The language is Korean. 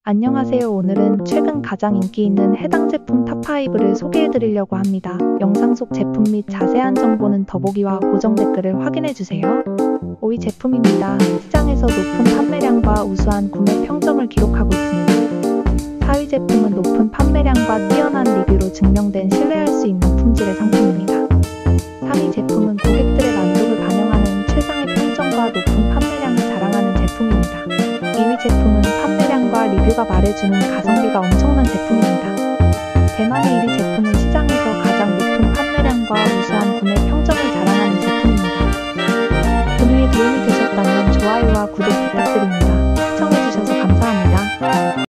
안녕하세요. 오늘은 최근 가장 인기 있는 해당 제품 탑5를 소개해드리려고 합니다. 영상 속 제품 및 자세한 정보는 더보기와 고정 댓글을 확인해주세요. 5위 제품입니다. 시장에서 높은 판매량과 우수한 구매 평점을 기록하고 있습니다. 4위 제품은 높은 판매량과 뛰어난 리뷰로 증명된 신뢰할 수 있는 품질의 상품입니다. 3위 제품은 고객들의 만족을 반영하는 최상의 평점과 높은 판매량을 자랑하는 제품입니다. 2위 제품은 판매량과 리뷰가 말해주는 가성비가 엄청난 제품입니다. 대만의 1위 제품은 시장에